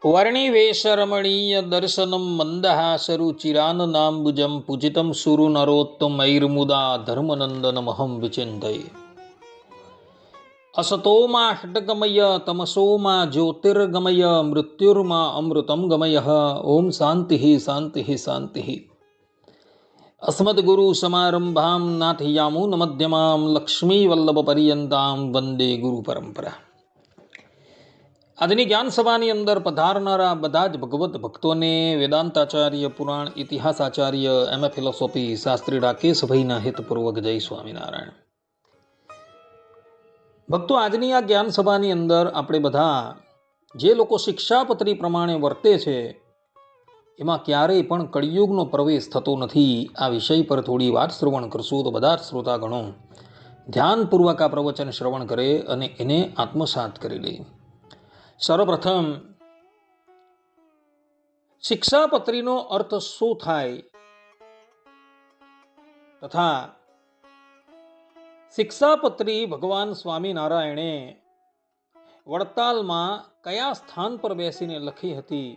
વર્ણિવેશરમણીય દર્શનમ મંદહાસરુચિરાનનાંબુજમ પૂજિતમ સુરુ નરોત્તમૈર્મુદા ધર્મનંદનમહં વિચિંતયે. અસતોમા ષટ્ગમય તમસોમા જ્યોતિર્ગમય મૃત્યુર્મા અમૃતમ ગમય. ઓમ શાંતિ શાંતિ શાંતિ. અસ્મદ્ગુરુ સમારંભામ નાથયામૂન મધ્યમામ લક્ષ્મીવલ્લભ પર્યંતામ વંદે ગુરુ પરંપરા. આજની જ્ઞાન સભાની અંદર પધારનારા બધા જ ભગવત ભક્તોને વેદાંતાચાર્ય, પુરાણ ઇતિહાસાચાર્ય, એમએ ફિલોસોફી શાસ્ત્રી રાકેશભાઈના હિતપૂર્વક જય સ્વામિનારાયણ. ભક્તો, આજની આ જ્ઞાન સભાની અંદર આપણે બધા જે લોકો શિક્ષાપત્રી પ્રમાણે વર્તે છે એમાં ક્યારેય પણ કળિયુગનો પ્રવેશ થતો નથી. આ વિષય પર થોડી વાત શ્રવણ કરશું તો બધા જ શ્રોતાગણો ધ્યાનપૂર્વક આ પ્રવચન શ્રવણ કરે અને એને આત્મસાત કરી લે. સર્વપ્રથમ શિક્ષાપત્રીનો અર્થ શું થાય તથા શિક્ષાપત્રી ભગવાન સ્વામિનારાયણે વડતાલમાં કયા સ્થાન પર બેસીને લખી હતી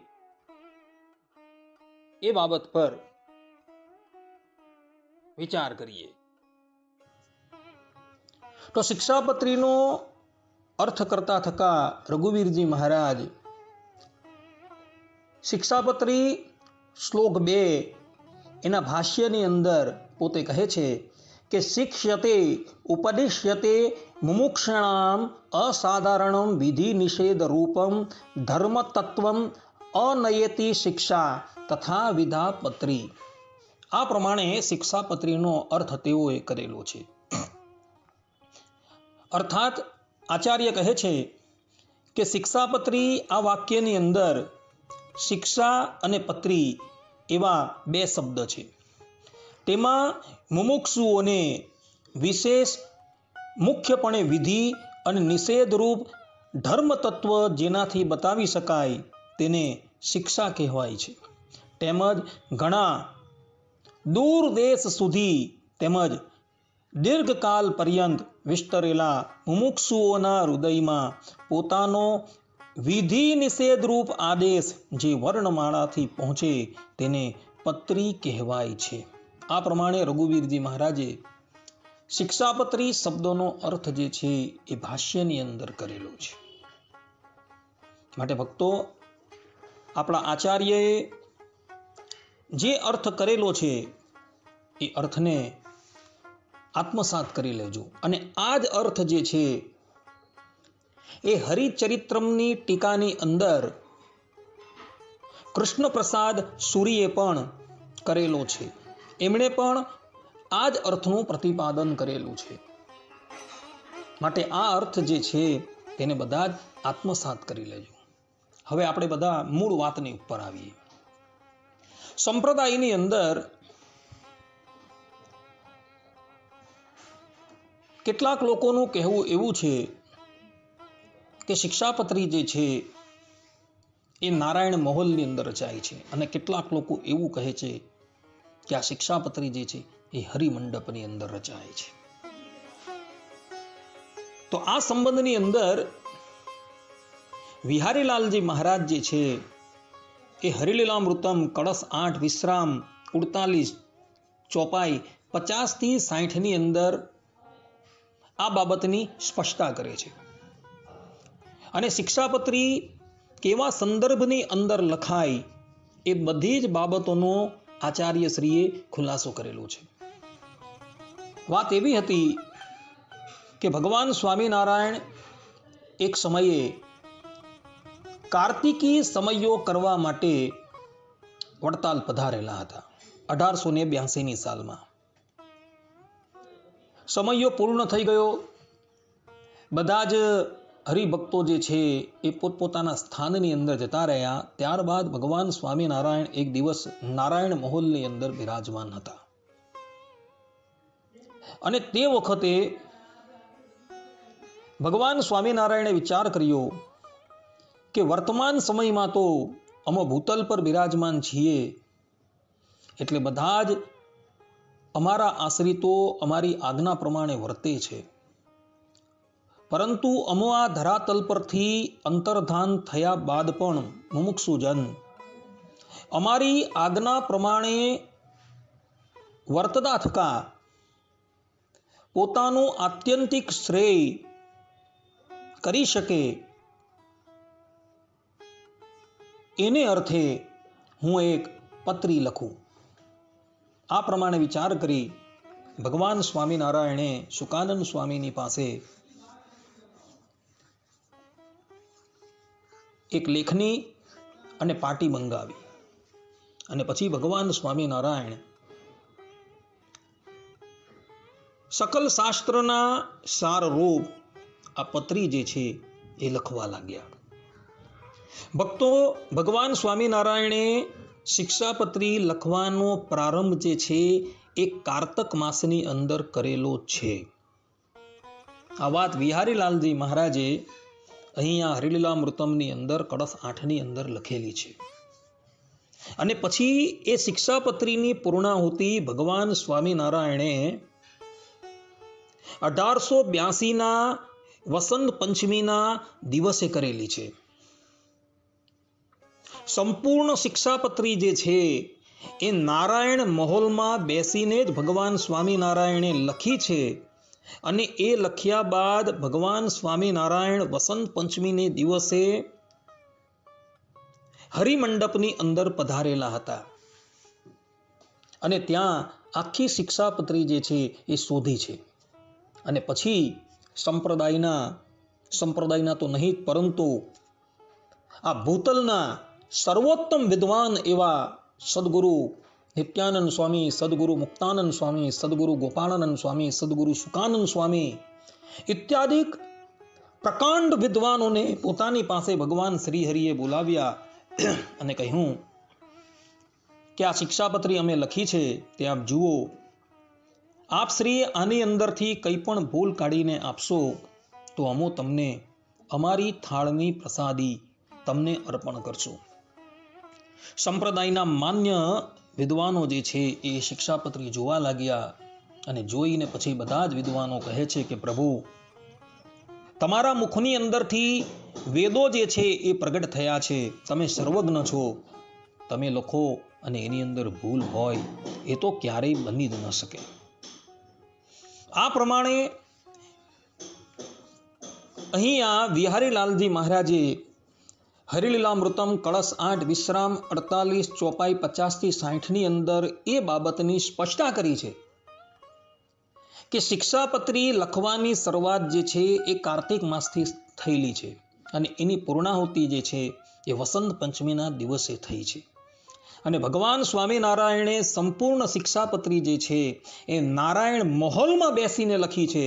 એ બાબત પર વિચાર કરીએ. તો શિક્ષાપત્રીનો અર્થ કરતા થકા રઘુવીરજી મહારાજ શિક્ષાપત્રી શ્લોક 2 એના ભાષ્યની અંદર પોતે કહે છે કે શિક્ષ્યતે ઉપદિશ્યતે મુમુક્ષણામ અસાધારણમ વિધિ નિષેધ રૂપમ ધર્મ તત્વમ અનયતિ શિક્ષા તથા વિધાપત્રી. આ પ્રમાણે શિક્ષાપત્રીનો અર્થ તેઓએ કરેલો છે. અર્થાત આચાર્ય કહે છે કે શિક્ષાપત્રી આ વાક્યની અંદર શિક્ષા અને પત્રી એવા 2 શબ્દ છે. તેમાં મુમુક્ષુઓને વિશેષ મુખ્યપણે વિધિ અને નિષેધરૂપ ધર્મ તત્વ જેનાથી બતાવી શકાય તેને શિક્ષા કહેવાય છે. તેમજ ઘણા દૂર દેશ સુધી તેમજ દીર્ઘકાલ પર્યંત વિસ્તરેલા મુમુક્ષુઓના હૃદયમાં પોતાનો વિધિ નિષેધરૂપ આદેશ જે વર્ણમાળાથી પહોંચે તેને પત્રી કહેવાય છે. આ પ્રમાણે રઘુવીરજી મહારાજે શિક્ષાપત્રી શબ્દોનો અર્થ જે છે એ ભાષ્યની અંદર કરેલો છે. માટે ભક્તો, આપણા આચાર્યએ જે અર્થ કરેલો છે એ અર્થને આત્મસાત કરી લેજો. અને આ જ અર્થ જે છે એ હરિચરિત્રમની ટીકાની અંદર કૃષ્ણ પ્રસાદ સૂરીએ પણ કરેલો છે. એમણે પણ આ જ અર્થનું પ્રતિપાદન કરેલું છે. માટે આ અર્થ જે છે તેને બધા જ આત્મસાત કરી લેજો. હવે આપણે બધા મૂળ વાતની ઉપર આવીએ. સંપ્રદાયની અંદર કેટલાક લોકોનું કહેવું એવું છે કે શિક્ષાપત્રી જે છે એ નારાયણ મહોલની અંદર રચાય છે, અને કેટલાક લોકો એવું કહે છે કે આ શિક્ષાપત્રી જે છે એ હરિમંડપની અંદર રચાય છે. તો આ સંબંધની અંદર વિહારીલાલજી મહારાજ જે છે એ હરિલીલામૃતમ કળશ 8 વિશ્રામ 48 ચોપાઈ 50 થી 60 ની અંદર આ બાબતની સ્પષ્ટતા કરે છે. અને શિક્ષાપત્રી કેવા સંદર્ભની અંદર લખાય એ બધી જ બાબતોનો આચાર્યશ્રીએ ખુલાસો કરેલો છે. વાત એવી હતી કે ભગવાન સ્વામિનારાયણ એક સમયે કાર્તિકી સમયો કરવા માટે વડતાલ પધારેલા હતા 1882ની સાલમાં. સમયો પૂર્ણ થઈ ગયો. બધા જ હરિભક્તો જે છે એ પોતપોતાના સ્થાનની અંદર જતા રહ્યા. ત્યારબાદ ભગવાન સ્વામિનારાયણ એક દિવસ નારાયણ મહોલની અંદર બિરાજમાન હતા. અને તે વખતે ભગવાન સ્વામિનારાયણે વિચાર કર્યો કે વર્તમાન સમયમાં તો અમે ભૂતલ પર બિરાજમાન છીએ, એટલે બધા જ અમારા આશ્રિતો અમારી આજ્ઞા પ્રમાણે વર્તે છે. પરંતુ અમો આ ધરાતલ પરથી અંતર્ધાન થયા બાદ પણ મુમુક્ષુજન અમારી આજ્ઞા પ્રમાણે વર્તતા થકા પોતાનું આત્યંતિક શ્રેય કરી શકે એને અર્થે હું એક પત્રી લખું. આ પ્રમાણે વિચાર કરી ભગવાન સ્વામિનારાયણે શુકાનંદ સ્વામીની પાસે એક લેખની અને પાટી મંગાવી અને પછી ભગવાન સ્વામિનારાયણ સકલ શાસ્ત્રના સારરૂપ આ પત્રી જે છે એ લખવા લાગ્યા. ભક્તો, ભગવાન સ્વામિનારાયણે શિક્ષાપત્રી લખવાનો પ્રારંભ જે છે એ કારતક માસની અંદર કરેલો છે. આ વાત વિહારીલાલજી મહારાજે અહીંયા હરિલીલામૃતમની અંદર કળશ 8ની અંદર લખેલી છે. અને પછી એ શિક્ષાપત્રીની પૂર્ણાહુતિ ભગવાન સ્વામિનારાયણે 1882ના વસંત પંચમીના દિવસે કરેલી છે. સંપૂર્ણ શિક્ષાપત્રી જે છે એ નારાયણ મહોલમાં બેસીને જ ભગવાન સ્વામિનારાયણે લખી છે. અને એ લખ્યા બાદ ભગવાન સ્વામિનારાયણ વસંત પંચમીને દિવસે હરિમંડપની અંદર પધારેલા હતા અને ત્યાં આખી શિક્ષાપત્રી જે છે એ શોધી છે. અને પછી સંપ્રદાયના તો નહીં પરંતુ આ ભૂતલના સર્વોત્તમ વિદ્વાન એવા સદગુરુ નિત્યાનંદ સ્વામી, સદગુરુ મુક્તાનંદ સ્વામી, સદગુરુ ગોપાળાનંદ સ્વામી, સદગુરુ સુકાનંદ સ્વામી ઇત્યાદિ પ્રકાંડ વિદ્વાનોને પોતાની પાસે ભગવાન શ્રી હરિએ બોલાવ્યા અને કહ્યું કે આ શિક્ષાપત્રી અમે લખી છે તે આપ જુઓ. આપ શ્રી આની અંદરથી કંઈ પણ ભૂલ કાઢીને આપશો તો અમો તમને અમારી થાળની પ્રસાદી તમને અર્પણ કરશું. સંપ્રદાયના માન્ય વિદ્વાનો જે છે એ શિક્ષાપત્રી જોવા લાગ્યા અને જોઈને પછી બધા જ વિદ્વાનો કહે છે કે પ્રભુ, તમારા મુખની અંદરથી વેદો જે છે એ પ્રગટ થયા છે, તમે સર્વજ્ઞ છો, તમે લખો અને એની અંદર ભૂલ હોય એ તો ક્યારેય બની જ ન શકે. આ પ્રમાણે અહીંયા વિહારીલાલજી મહારાજે હરિલીલામૃતમ કળશ 8 વિશ્રામ 48 ચોપાઈ 50 થી 60ની અંદર એ બાબતની સ્પષ્ટતા કરી છે કે શિક્ષાપત્રી લખવાની શરૂઆત જે છે એ કાર્તિક માસથી થયેલી છે અને એની પૂર્ણાહુતિ જે છે એ વસંત પંચમીના દિવસે થઈ છે. અને ભગવાન સ્વામિનારાયણે સંપૂર્ણ શિક્ષાપત્રી જે છે એ નારાયણ મહોલમાં બેસીને લખી છે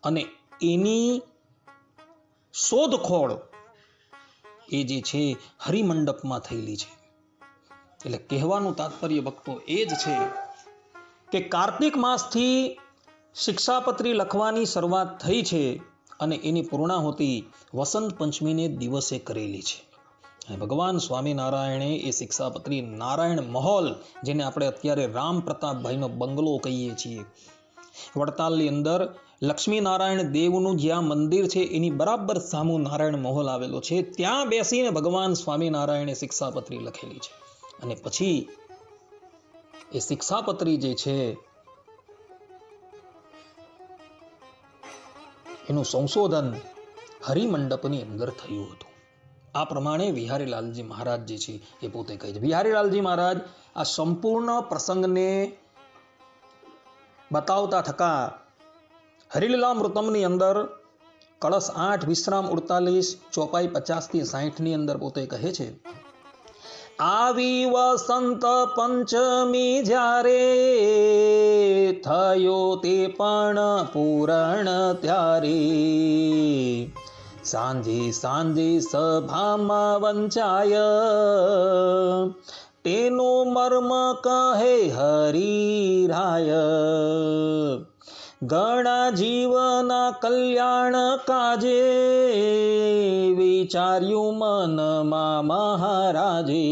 અને એની શોધખોળ એ જે છે હરિમંડપમાં થયેલી છે. એટલે કહેવાનું તાત્પર્ય ભક્તો એ જ છે કે કાર્તિક માસથી શિક્ષાપત્રી લખવાની શરૂઆત થઈ છે અને એની પૂર્ણાહુતિ વસંત પંચમીને દિવસે કરેલી છે. અને ભગવાન સ્વામિનારાયણે એ શિક્ષાપત્રી નારાયણ મહોલ, જેને આપણે અત્યારે રામ પ્રતાપભાઈનો બંગલો કહીએ છીએ, વડતાલની અંદર લક્ષ્મીનારાયણ દેવનું જ્યાં મંદિર છે એની બરાબર સામું નારાયણ મહોલ આવેલો છે, ત્યાં બેસીને ભગવાન સ્વામિનારાયણે શિક્ષાપત્રી લખેલી છે. અને પછી એ શિક્ષાપત્રી જે છે એનું સંશોધન હરિમંડપની અંદર થયું હતું. આ પ્રમાણે વિહારીલાલજી મહારાજ જે છે એ પોતે કહે છે. વિહારીલાલજી મહારાજ આ સંપૂર્ણ પ્રસંગને બતાવતા થકા હરિલીલામૃતમની અંદર કળશ 8 વિશ્રામ 48 ચોપાઈ 50 થી 60ની અંદર પોતે કહે છે, આવી વસંત પંચમી જ્યારે થયો તે પણ પૂરણ ત્યારે, સાંજે સાંજે સભામાં વંચાય તેનો મર્મ કહે હરિરાય, ઘણા જીવના કલ્યાણ કાજે વિચાર્યું મનમાં મહારાજે,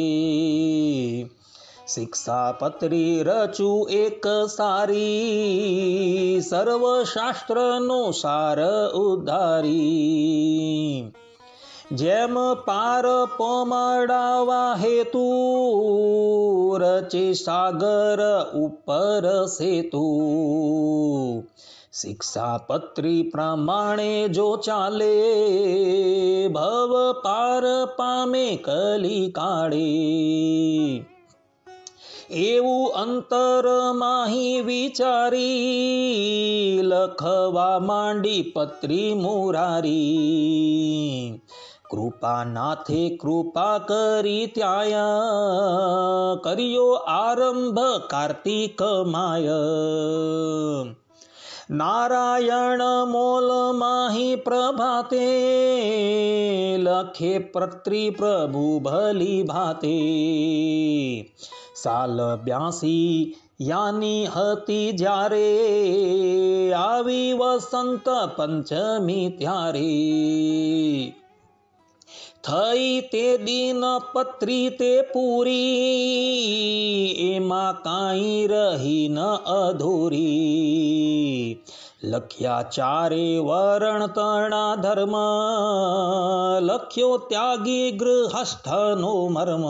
શિક્ષાપત્રી રચું એક સારી, સર્વશાસ્ત્રનો સાર ઉદ્ધારી. જેમ પાર પમાડાવા હેતુ, રચે સાગર ઉપર સેતુ. શિક્ષાપત્રી પ્રમાણે જો ચાલે, ભવ પાર પામે કલી કાળે. એવું અંતર માહી વિચારી, લખવા માંડી પત્રી મુરારી. કૃપા નાથે કૃપા કરી ત્યાં, કર્યો આરંભ કાર્તિક માય. નારાયણ મોલ માહી પ્રભાતે, લખે પત્રી પ્રભુ ભલી ભાતે. સાલ 82 યાની હતી જ્યારે, આવી વસંત પંચમી ત્યારે. થઈ તે દિન પત્રી તે પૂરી, એમાં કાંઈ રહી ન અધૂરી. લખ્યા ચારે વરણ તણા ધર્મ, લખ્યો ત્યાગી ગૃહસ્થનો મર્મ.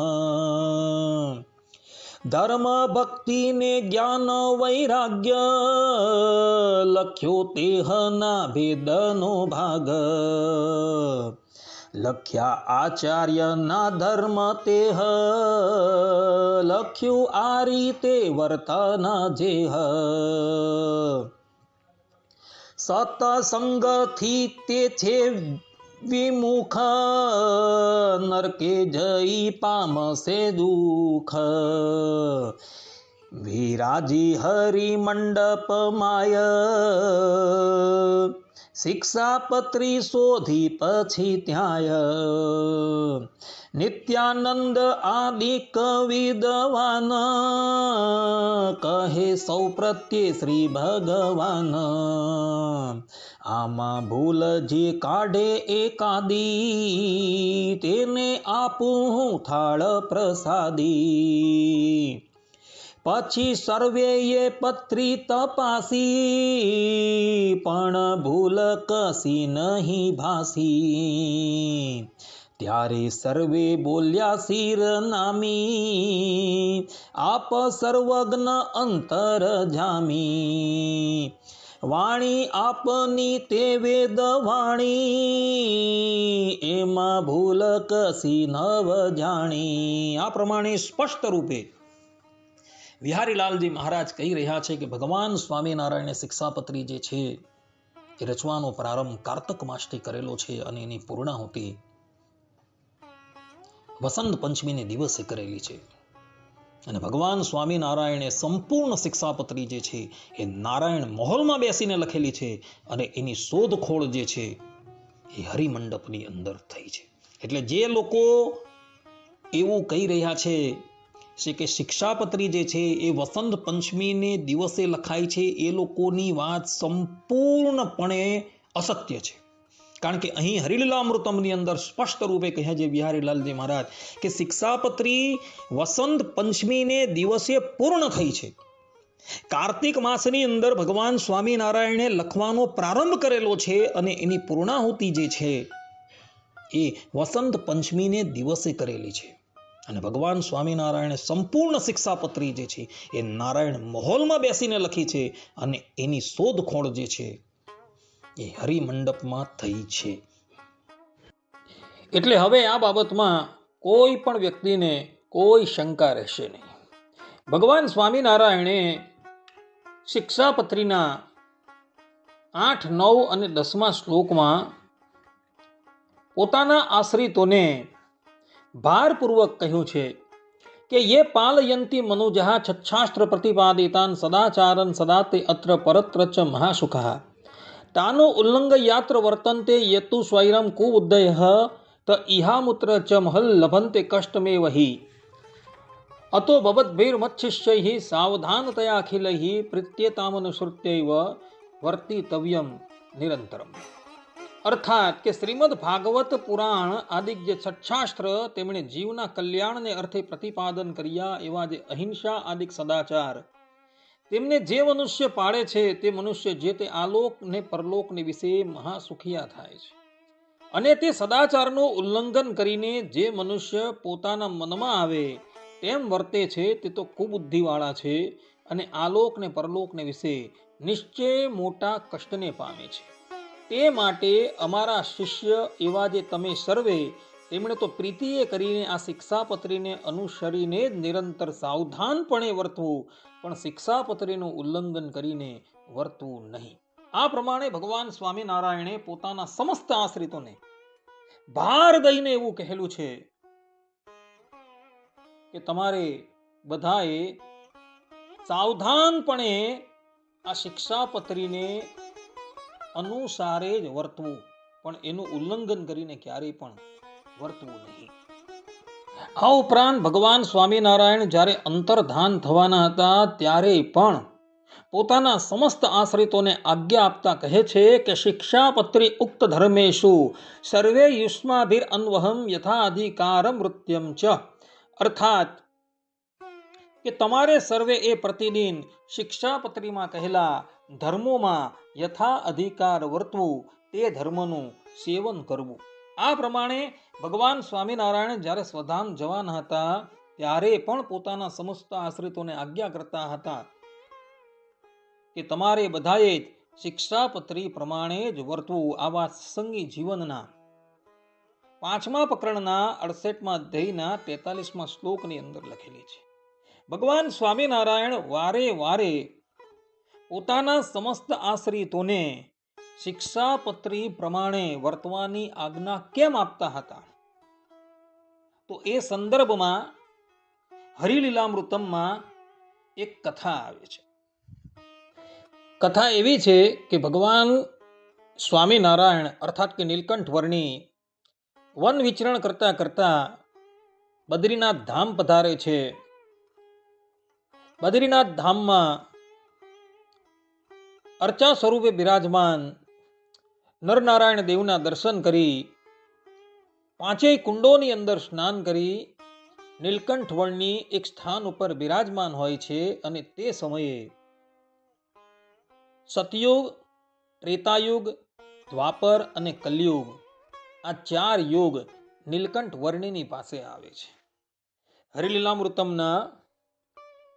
ધર્મ ભક્તિ ને જ્ઞાન વૈરાગ્ય, લખ્યો તેહના ભેદનો ભાગ. લખ્યા આચાર્યના ધર્મ તેહ, લખ્યું આ રીતે વર્તન જેહ. સતસંગથી તે છે વિમુખ, નરકે જઈ પામશે દુઃખ. વિરાજી હરિ મંડપ માય, શિક્ષાપત્રી શોધી પછી ત્યાંય. નિત્યાનંદ આદિક વિદ્વાન, કહે સૌ પ્રત્યે શ્રી ભગવાન. આમાં ભૂલ જે કાઢે એકાદી, તેને આપું હું થાળ પ્રસાદી. પછી સર્વેએ પત્રી તપાસી, પણ ભૂલ કસી નહીં ભાસી. ત્યારે સર્વે બોલ્યા શિર નામી, આપ સર્વજ્ઞ અંતર જામી. વાણી આપની તે વેદ વાણી, એમાં ભૂલ કસી નવ જાણી. આ પ્રમાણે સ્પષ્ટ રૂપે વિહારીલાલજી મહારાજ કહી રહ્યા છે કે ભગવાન સ્વામિનારાયણે શિક્ષાપત્રી જે છે એ રચવાનો પ્રારંભ કારતક માસથી કરેલો છે, અને એની પૂર્ણાહુતિ વસંત પંચમીને દિવસે કરેલી છે. અને ભગવાન સ્વામિનારાયણે સંપૂર્ણ શિક્ષાપત્રી જે છે એ નારાયણ મહોલમાં બેસીને લખેલી છે, અને એની શોધખોળ જે છે એ હરિમંડપની અંદર થઈ છે. એટલે જે લોકો એવું કહી રહ્યા છે કે શિક્ષાપત્રી જે છે એ વસંત પંચમીને દિવસે લખાય છે, એ લોકોની વાત સંપૂર્ણપણે અસત્ય છે. કારણ કે અહીં હરિલીલામૃતમની અંદર સ્પષ્ટ રૂપે કહ્યા છે વિહારીલાલજી મહારાજ કે શિક્ષાપત્રી વસંત પંચમીને દિવસે પૂર્ણ થઈ છે. કાર્તિક માસની અંદર ભગવાન સ્વામિનારાયણે લખવાનો પ્રારંભ કરેલો છે, અને એની પૂર્ણાહુતિ જે છે એ વસંત પંચમીને દિવસે કરેલી છે. અને ભગવાન સ્વામિનારાયણે સંપૂર્ણ શિક્ષાપત્રી જે છે એ નારાયણ મહોલમાં બેસીને લખી છે, અને એની શોધખોળ જે છે એ હરિમંડપમાં થઈ છે. એટલે હવે આ બાબતમાં કોઈ પણ વ્યક્તિને કોઈ શંકા રહેશે નહીં. ભગવાન સ્વામિનારાયણે શિક્ષાપત્રીના 8, 9 અને 10મા શ્લોકમાં પોતાના આશ્રિતોને ભારપૂર્વક કહ્યું છે કે યે પાલયંતી મનુજઃ છચ્છાસ્ત્ર પ્રતિપાદિતાન સદાચારન સદાતે અત્ર પરત્ર ચ મહાસુખઃ તાનો ઉલ્લંઘયાત્ર વર્તન્તે યેતુ સ્વૈરમ કુબુદ્ધયઃ ત ઇહામુત્ર ચ મહલ લભન્તે કષ્ટમેવહિ અતો ભવદ્ભૈર્મચ્છિષ્યૈઃ સાવધાનતયા અખિલૈઃ પ્રીત્યેતામનુસૃત્યૈવ વર્તિતવ્યમ નિરંતરમ. અર્થાત કે શ્રીમદ ભાગવત પુરાણ આદિક જે સચ્છાસ્ત્ર તેમણે જીવના કલ્યાણને અર્થે પ્રતિપાદન કર્યા એવા જે અહિંસા આદિક સદાચાર તેમને જે મનુષ્ય પાળે છે તે મનુષ્ય જે તે આલોક ને પરલોકને વિશે મહાસુખિયા થાય છે. અને તે સદાચારનું ઉલ્લંઘન કરીને જે મનુષ્ય પોતાના મનમાં આવે તેમ વર્તે છે તે તો કુબુદ્ધિવાળા છે અને આલોક ને પરલોકને વિશે નિશ્ચય મોટા કષ્ટને પામે છે. તે માટે અમારા શિષ્ય એવા જે તમે સર્વે તેમણે તો પ્રીતિએ કરીને આ શિક્ષાપત્રીને અનુસરીને જ નિરંતર સાવધાનપણે વર્તવું, પણ શિક્ષાપત્રીનું ઉલ્લંઘન કરીને વર્તવું નહીં. આ પ્રમાણે ભગવાન સ્વામિનારાયણે પોતાના સમસ્ત આશ્રિતોને ભાર દઈને એવું કહેલું છે કે તમારે બધાએ સાવધાનપણે આ શિક્ષાપત્રીને અનુસારે જ વર્તવું, પણ એનું ઉલ્લંઘન કરીને ક્યારેય પણ વર્તવું નહીં. આ ઉપરાંત ભગવાન સ્વામિનારાયણ જ્યારે અંતર્ધાન થવાના હતા ત્યારે પણ પોતાના સમસ્ત આશ્રિતોને આજ્ઞા આપતા કહે છે કે શિક્ષાપત્રી ઉક્ત ધર્મેશુ સર્વે યુષ્માભિર અન્વહમ યથા અધિકાર મૃત્યમ ચ. અર્થાત કે તમારે સર્વે એ પ્રતિદિન શિક્ષાપત્રીમાં કહેલા ધર્મોમાં યથા અધિકાર વર્તવું, તે ધર્મનું સેવન કરવું. આ પ્રમાણે ભગવાન સ્વામિનારાયણ જ્યારે સ્વધામ જવાના હતા ત્યારે પણ પોતાના સમસ્ત આશ્રિતોને આજ્ઞા કરતા હતા કે તમારે બધાએ જ શિક્ષાપત્રી પ્રમાણે જ વર્તવું. આવા સત્સંગી જીવનના 5મા પ્રકરણના 68મા અધ્યાયના 43મા શ્લોકની અંદર લખેલી છે. ભગવાન સ્વામિનારાયણ વારે વારે પોતાના સમસ્ત આશ્રિતોને શિક્ષાપત્રી પ્રમાણે વર્તવાની આજ્ઞા કેમ આપતા હતા? તો એ સંદર્ભમાં હરિલીલામૃતમમાં એક કથા આવે છે. કથા એવી છે કે ભગવાન સ્વામિનારાયણ અર્થાત કે નીલકંઠ વર્ણી વન વિચરણ કરતા કરતા બદ્રીનાથ ધામ પધારે છે. બદ્રીનાથ ધામમાં અર્ચા સ્વરૂપે બિરાજમાન નરનારાયણ દેવના દર્શન કરી 5 કુંડોની અંદર સ્નાન કરી નીલકંઠ વર્ણની એક સ્થાન ઉપર બિરાજમાન હોય છે. અને તે સમયે સતયુગ, ત્રેતાયુગ, દ્વાપર અને કલયુગ આ 4 યુગ નીલકંઠ વર્ણિની પાસે આવે છે. હરિલીલામૃતમના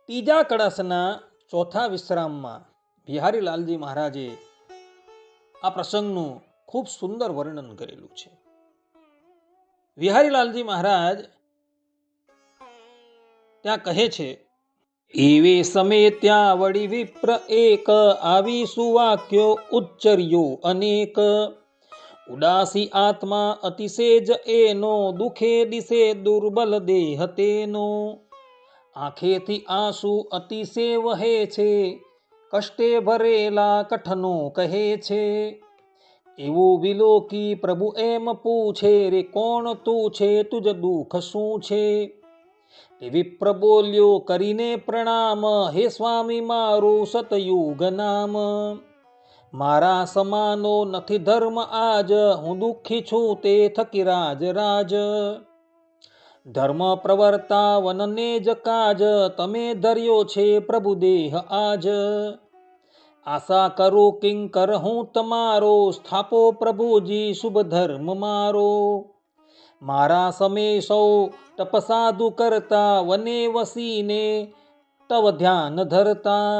3જા કળશના 4થા વિશ્રામમાં બિહારીલાલજી મહારાજે આ પ્રસંગનું ખૂબ સુંદર વર્ણન કરેલું છે. બિહારીલાલજી મહારાજ ત્યાં કહે છે, એવે સમે ત્યાં વળી વિપ્ર એક આવી સુવાક્યો ઉચ્ચર્યો અનેક. ઉદાસી આત્મા અતિશેજ એનો દુખે દિશે દુર્બલ દેહ તેનો. આંખેથી આંસુ અતિશે વહે છે કષ્ટે ભરેલા કઠનો કહે છે. એવું વિલોકી પ્રભુ એમ પૂછે રે કોણ તું છે તુજ દુઃખ શું છે. તે વિપ્ર બોલ્યો કરીને પ્રણામ હે સ્વામી મારું સતયુગ નામ. મારા સમાનો નથી ધર્મ આજ હું દુઃખી છું તે થકી રાજ રાજ. ધર્મ પ્રવર્તા વનને જ કાજ તમે ધર્યો છે પ્રભુ દેહ આજ. આશા કરો કિંકર હું તમારો સ્થાપો પ્રભુજી શુભ ધર્મ મારો. મારા સમે સૌ તપસાદુ કરતા વને વસીને તવ ધ્યાન ધરતા.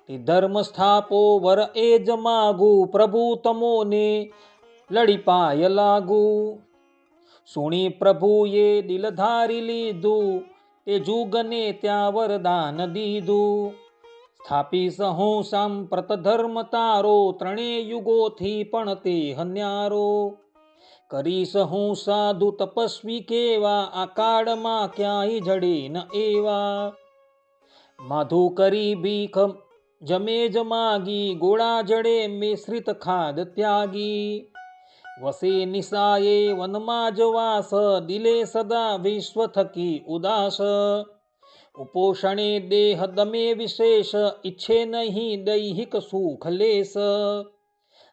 તે ધર્મ સ્થાપો વર એ જ માગુ પ્રભુ તમોને લડી પાય લાગુ. સુણી પ્રભુએ દિલ ધારી લીધું તે જુગને ત્યાં વરદાન દીધું. સ્થાપીશ હું સાંપ્રત ધર્મ તારો 3 યુગોથી પણ તે હન્યારો. કરીશ હું સાધુ તપસ્વી કેવા આ કાળમાં ક્યાંય જડે ન એવા. માધુ કરી ભીખ જમે જ માગી ગોળા જડે મિશ્રિત ખાદ ત્યાગી. વસે નિશાએ વનમાં જ વાસ દિલે સદા વિશ્વ થકી ઉદાસ. ઉપોષણે દેહ દમે વિશેષ ઈચ્છે નહીં દૈહિક સુખ લેશ.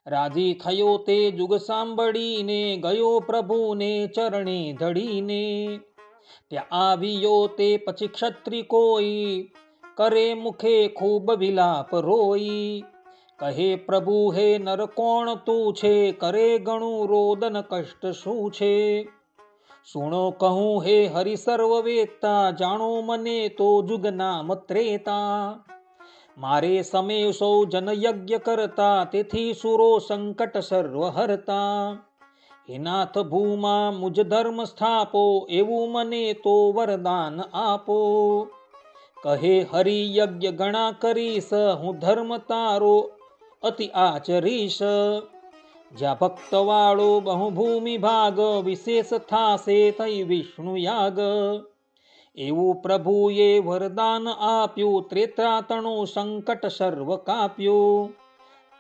રાજી થયો તે જુગ સાંભળીને, ગયો પ્રભુને ચરણે ધડીને. ત્યાં આવ્યો તે પછી ક્ષત્રિ કોઈ, કરે મુખે ખૂબ વિલાપ રોઈ. કહે પ્રભુ હે નર કોણ તું છે, કરે ઘણું રોદન કષ્ટ શું છે. સુણો કહું હે હરિ સર્વ વેતા, જાણો મને તો જુગના ત્રેતા. મારે સમે સૌ જન યજ્ઞ કરતા, તેથી સુરો સંકટ સર્વ હરતા. હે નાથ ભૂમા મુજ ધર્મ સ્થાપો, એવું મને તો વરદાન આપો. કહે હરિ યજ્ઞ ગણા કરીશ, હું ધર્મ તારો અતિ આચરીશ. જ્યાં ભક્ત વાળો બહુ ભૂમિ ભાગ, વિશેષ થાશે થઈ વિષ્ણુ યાગ. એવું પ્રભુએ વરદાન આપ્યું, ત્રેતાતણો સંકટ સર્વ કાપ્યો.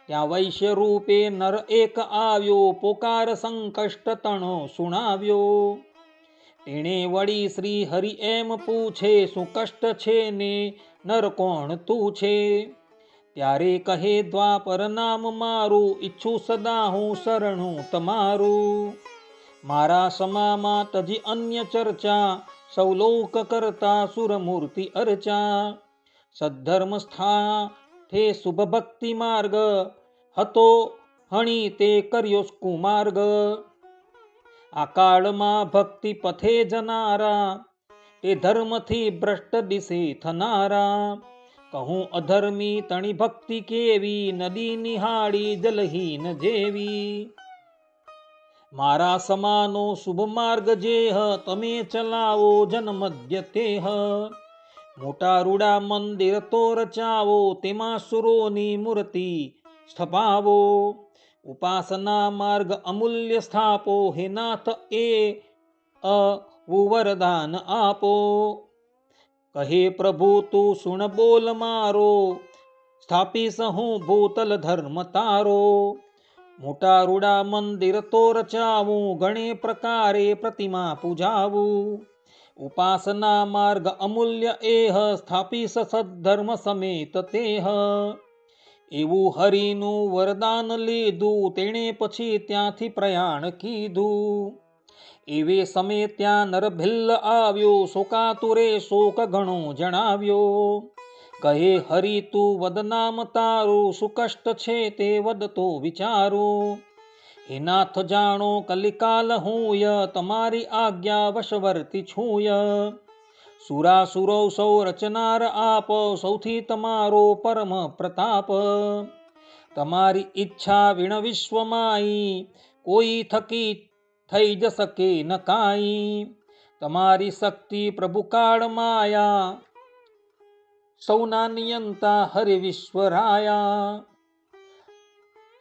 ત્યાં વૈશ્ય રૂપે નર એક આવ્યો, પોકાર સંકષ્ટ તણો સુણાવ્યો. તેણે વળી શ્રી હરિ એમ પૂછે, શું કષ્ટ છે ને નર કોણ તું છે. ત્યારે કહે દ્વાપર નામ મારું, ઈચ્છું સદા હું શરણું તમારું. મારા સમામાં તજી અન્ય ચર્ચા, સૌ લોક કરતા સુરમૂર્તિ અર્ચા. સદ્ધર્મ સ્થાથે શુભ ભક્તિ માર્ગ, હતો હણી તે કર્યો કુમાર્ગ. આ કાળમાં ભક્તિ પથે જનારા, તે ધર્મથી ભ્રષ્ટ દિશે થનારા. કહું અધર્મી તણી ભક્તિ કેવી, નદી નિહાળી જલહીન જેવી. મારા સમાનો શુભ માર્ગ જેહ, તમે ચલાવો જન મધ્ય તેહ. મોટા રૂડા મંદિર તો રચાવો, તેમાં સુરોની મૂર્તિ સ્થપાવો. ઉપાસના માર્ગ અમૂલ્ય સ્થાપો, હે નાથ એ વરદાન આપો. કહે પ્રભુ તું સુણ બોલ મારો, સ્થાપીશ હું ભૂતલ ધર્મ તારો. મોટા રૂડા મંદિર તો રચાવું, ઘણે પ્રકારે પ્રતિમા પૂજાવું. ઉપાસના માર્ગ અમૂલ્ય એહ, સ્થાપીશ સદ્ધર્મ સમેત તેહ. એવું હરિનું વરદાન લીધું, તેણે પછી ત્યાંથી પ્રયાણ કીધું. એવે સમય ત્યાં નરભિલ્લ આવ્યો, શોકાતુરે શોક ઘણો જણાવ્યો. કહે હરિ તું વદ નામ તારું, શું કષ્ટ છે તે વદ તો વિચારું. હે નાથ જાણો કલિકાલ હુંય, તમારી આજ્ઞા વશવર્તી છુંય. સુરાસુરો સૌ રચનાર આપ, સૌથી તમારો પરમ પ્રતાપ. તમારી ઈચ્છા વિણ વિશ્વમાઈ, કોઈ થકી થઈ જ શકે ન કાંઈ. તમારી શક્તિ પ્રભુ કાળ માયા, સૌના નિયંતા હરિ વિશ્વરાયા.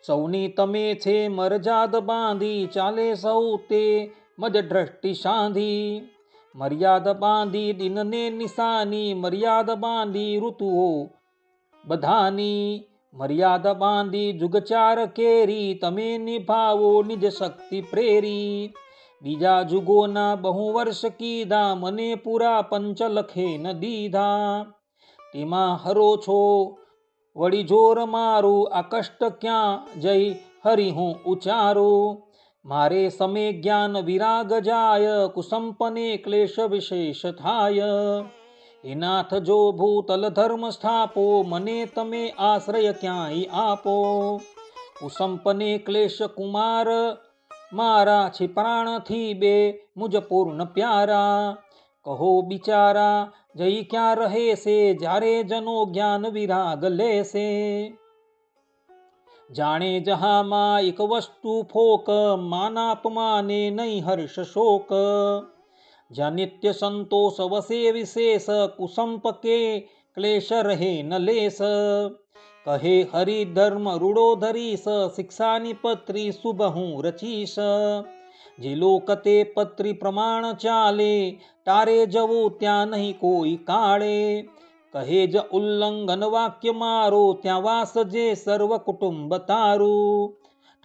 સૌની તમે છે મરજાદ બાંધી, ચાલે સૌ તે મજ દ્રષ્ટિ સાંધી. મર્યાદ બાંધી દિનને નિશાની, મર્યાદ બાંધી ઋતુઓ બધાની. મર્યાદ બાંધી જુગચાર કેરી, તમે નિભાવો નિજ શક્તિ પ્રેરી. બીજા જુગોના બહુ વર્ષ કીધા, મને પૂરા પંચ લખે ન દીધા. તેમાં હરો છો વળી જોર મારું, આ કષ્ટ ક્યાં જઈ હરિ હું ઉચારું. મારે સમે જ્ઞાન વિરાગ જાય, કુસંપને ક્લેશ વિશેષ થાય. હે નાથ જો ભૂતલ ધર્મ સ્થાપો, મને તમે આશ્રય ક્યાંય આપો. કુસંપને ક્લેશ કુમાર મારા, છે પ્રાણથી બે મુજ પૂર્ણ પ્યારા. કહો બિચારા જઈ ક્યાં રહે છે, જ્યારે જનો જ્ઞાન વિરાગ લેશે. જાણે જહામાં એક વસ્તુ ફોક, માનાપમાને નહીં હર્ષ શોક. જ્યાં નિત્ય સંતોષ વસે વિશેષ, કુસંપ કે ક્લેશ રહે ન લેશ. કહે હરિ ધર્મ રૂડો ધરીશ, શિક્ષાની પત્રી શુભ હું રચીશ. જે લોક તે પત્રી પ્રમાણ ચાલે, તારે જવું ત્યાં નહીં કોઈ કાળે. કહે જ ઉલ્લંઘન વાક્ય મારો, ત્યાં વાસ જે સર્વ કુટુંબ તારું.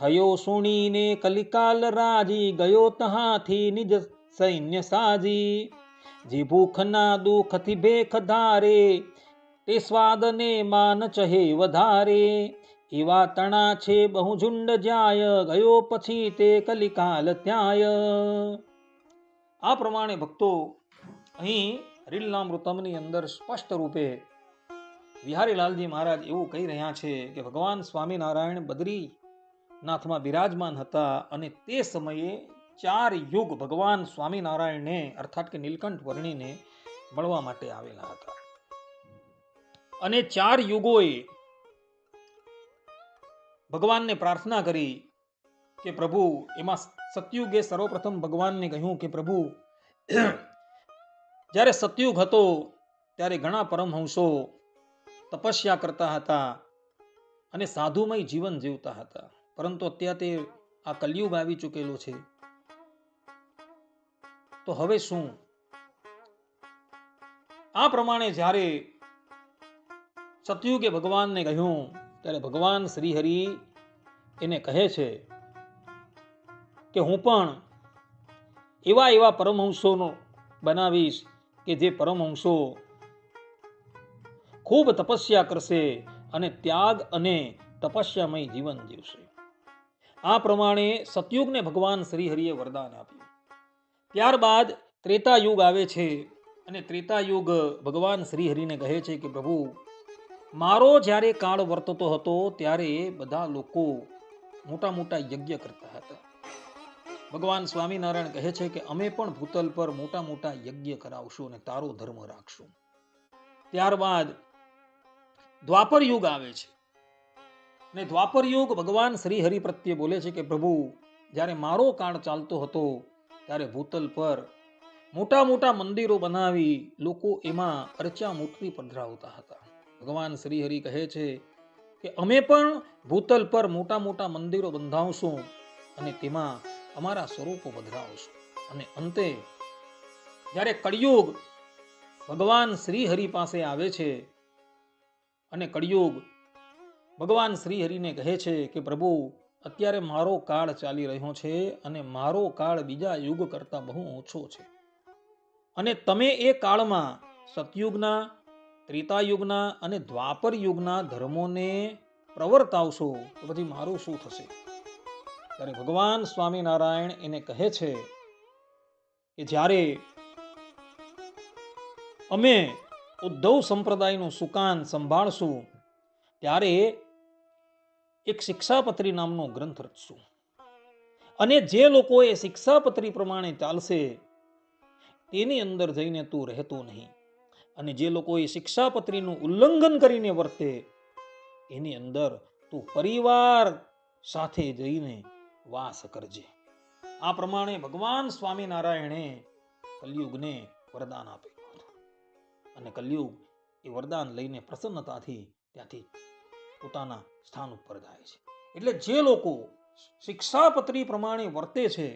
થયો સુણીને કલિકાલ રાજી, ગયો તહાથી નિજ સૈન્ય સાજી. જે ભૂખના દુઃખથી ભેખ ધારે, તે સ્વાદને માન ચહે વધારે. એવા તણા છે બહુ ઝુંડ જાય, ગયો પછી તે કલિકાલ ત્યાય. આ પ્રમાણે ભક્તો અહીં હરિલીલામૃતમની અંદર સ્પષ્ટ રૂપે વિહારીલાલજી મહારાજ એવું કહી રહ્યા છે કે ભગવાન સ્વામિનારાયણ બદ્રીનાથમાં બિરાજમાન હતા અને તે સમયે 4 યુગ ભગવાન સ્વામિનારાયણને અર્થાત કે નીલકંઠ વર્ણીને મળવા માટે આવેલા હતા. અને 4 યુગોએ ભગવાનને પ્રાર્થના કરી કે પ્રભુ, એમાં સતયુગે સર્વપ્રથમ ભગવાનને કહ્યું કે પ્રભુ, જ્યારે સતયુગ હતો ત્યારે ઘણા પરમહંસો તપસ્યા કરતા હતા અને સાધુમય જીવન જીવતા હતા, પરંતુ અત્યારે આ કલયુગ આવી ચૂકેલો છે, તો હવે શું? આ પ્રમાણે જ્યારે સતયુગે ભગવાનને કહ્યું ત્યારે ભગવાન શ્રીહરિ એને કહે છે કે હું પણ એવા પરમહંસોનો બનાવીશ કે જે પરમહંસો ખૂબ તપસ્યા કરશે અને ત્યાગ અને તપસ્યામય જીવન જીવશે. આ પ્રમાણે સતયુગને ભગવાન શ્રીહરિએ વરદાન આપ્યું. ત્યારબાદ ત્રેતાયુગ આવે છે અને ત્રેતાયુગ ભગવાન શ્રીહરિને કહે છે કે પ્રભુ, મારો જ્યારે કાળ વર્તતો હતો ત્યારે બધા લોકો મોટા મોટા યજ્ઞ કરતા હતા. ભગવાન સ્વામિનારાયણ કહે છે કે અમે પણ ભૂતલ પર મોટા મોટા યજ્ઞ કરાવશું અને તારો ધર્મ રાખશું. ત્યારબાદ દ્વાપર યુગ આવે છે અને દ્વાપર યુગ ભગવાન શ્રી હરિ પ્રત્યે બોલે છે કે પ્રભુ, જ્યારે મારો કાળ ચાલતો હતો ત્યારે ભૂતલ પર મોટા મોટા મંદિરો બનાવી લોકો એમાં અર્ચા મૂર્તિ પધરાવતા હતા. ભગવાન શ્રી હરિ કહે છે કે અમે પણ ભૂતલ પર મોટા મોટા મંદિરો બંધાવશું અને તેમાં અમારા સ્વરૂપો પધરાવશું. અને અંતે જ્યારે કળિયુગ ભગવાન શ્રી હરિ પાસે આવે છે અને કળિયુગ ભગવાન શ્રી હરિને કહે છે કે પ્રભુ, અત્યારે મારો કાળ ચાલી રહ્યો છે અને મારો કાળ બીજા યુગ કરતા બહુ ઓછો છે, અને તમે એ કાળમાં સતયુગના, ત્રેતાયુગના અને દ્વાપર યુગના ધર્મોને પ્રવર્તાવશો તો પછી મારું શું થશે? ત્યારે ભગવાન સ્વામિનારાયણ એને કહે છે કે જ્યારે અમે ઉદ્ધવ સંપ્રદાયનું સુકાન સંભાળશું ત્યારે એક શિક્ષાપત્રી નામનો ગ્રંથ રચશું, અને જે લોકો એ શિક્ષાપત્રી પ્રમાણે ચાલશે તેની અંદર જઈને તું રહેતો નહીં, અને જે લોકો એ શિક્ષાપત્રીનું ઉલ્લંઘન કરીને વર્તે એની અંદર તું પરિવાર સાથે જઈને વાસ કરજે. આ પ્રમાણે ભગવાન સ્વામિનારાયણે કલયુગને વરદાન આપેલું હતું અને કલયુગ એ વરદાન લઈને પ્રસન્નતાથી ત્યાંથી પોતાના સ્થાન ઉપર જાય છે. એટલે જે લોકો શિક્ષાપત્રી પ્રમાણે વર્તે છે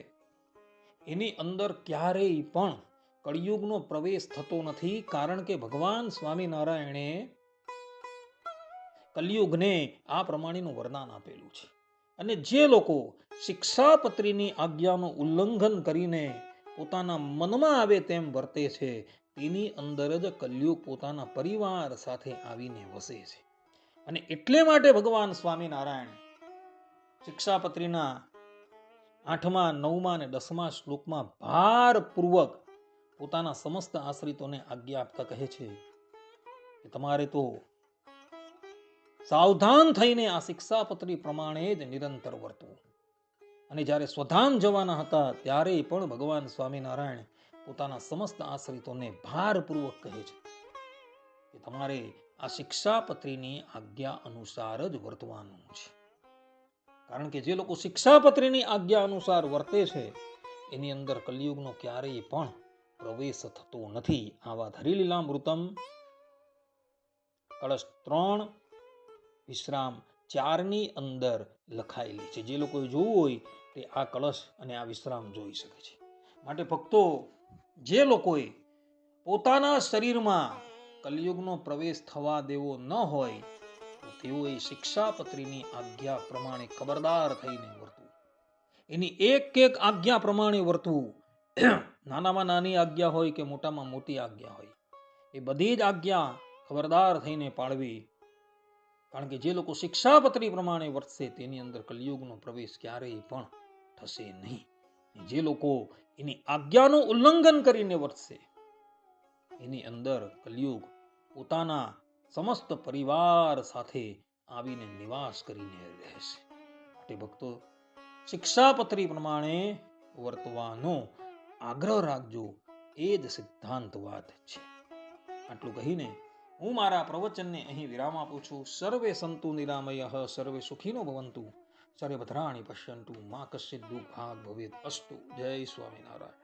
એની અંદર ક્યારેય પણ કળિયુગનો પ્રવેશ થતો નથી, કારણ કે ભગવાન સ્વામિનારાયણે કલયુગને આ પ્રમાણેનું વરદાન આપેલું છે. અને જે લોકો શિક્ષાપત્રીની આજ્ઞાનું ઉલ્લંઘન કરીને પોતાના મનમાં આવે તેમ વર્તે છે તેની અંદર જ કલયુગ પોતાના પરિવાર સાથે આવીને વસે છે. અને એટલે માટે ભગવાન સ્વામિનારાયણ શિક્ષાપત્રીના 8મા, 9મા અને 10મા શ્લોકમાં ભારપૂર્વક પોતાના સમસ્ત આશ્રિતોને આજ્ઞા આપતા કહે છે કે તમારે તો સાવધાન થઈને આ શિક્ષાપત્રી પ્રમાણે જ નિરંતર વર્તવું. અને જ્યારે સ્વધામ જવાના હતા ત્યારે પણ ભગવાન સ્વામિનારાયણ પોતાના સમસ્ત આશ્રિતોને ભારપૂર્વક કહે છે કે તમારે આ શિક્ષાપત્રીની આજ્ઞા અનુસાર જ વર્તવાનું છે. કારણ કે જે લોકો શિક્ષાપત્રીની આજ્ઞા અનુસાર વર્તે છે એની અંદર કલયુગનો ક્યારેય પણ પ્રવેશ થતો નથી. આ વાત હરિલીલામૃતમ કળશ 3 વિશ્રામ 4 ની અંદર લખાયેલી છે. જે લોકોએ જોવું હોય તે આ કળશ અને આ વિશ્રામ જોઈ શકે છે. માટે ભક્તો, જે લોકોએ પોતાના શરીરમાં કલયુગનો પ્રવેશ થવા દેવો ન હોય તો તેઓએ શિક્ષાપત્રીની આજ્ઞા પ્રમાણે ખબરદાર થઈને વર્તવું. એની એક એક આજ્ઞા પ્રમાણે વર્તવું. નાનામાં નાની આજ્ઞા હોય કે મોટામાં મોટી આજ્ઞા હોય, એ બધી જ આજ્ઞા ખબરદાર થઈને પાળવી કારણ કે જે લોકો શિક્ષાપત્રી પ્રમાણે વર્તશે તેની અંદર કલયુગનો પ્રવેશ ક્યારેય પણ થશે નહીં. જે લોકો એની આજ્ઞાનું ઉલ્લંઘન કરીને વર્તશે એની અંદર કલયુગ પોતાના સમસ્ત પરિવાર સાથે આવીને નિવાસ કરીને રહેશે. માટે ભક્તો, શિક્ષાપત્રી પ્રમાણે વર્તવાનો આગ્રહ રાખજો, એ જ સિદ્ધાંત વાત છે. આટલું કહીને હું મારા પ્રવચનને અહીં વિરામ આપું છું. સર્વે સંતુ નિરામયઃ, સર્વે સુખીનો ભવંતુ, સર્વે ભદ્રાણિ પશ્યન્તુ, મા કશ્ચિદ દુઃખાગ ભવેત અસ્તુ. જય સ્વામિનારાયણ.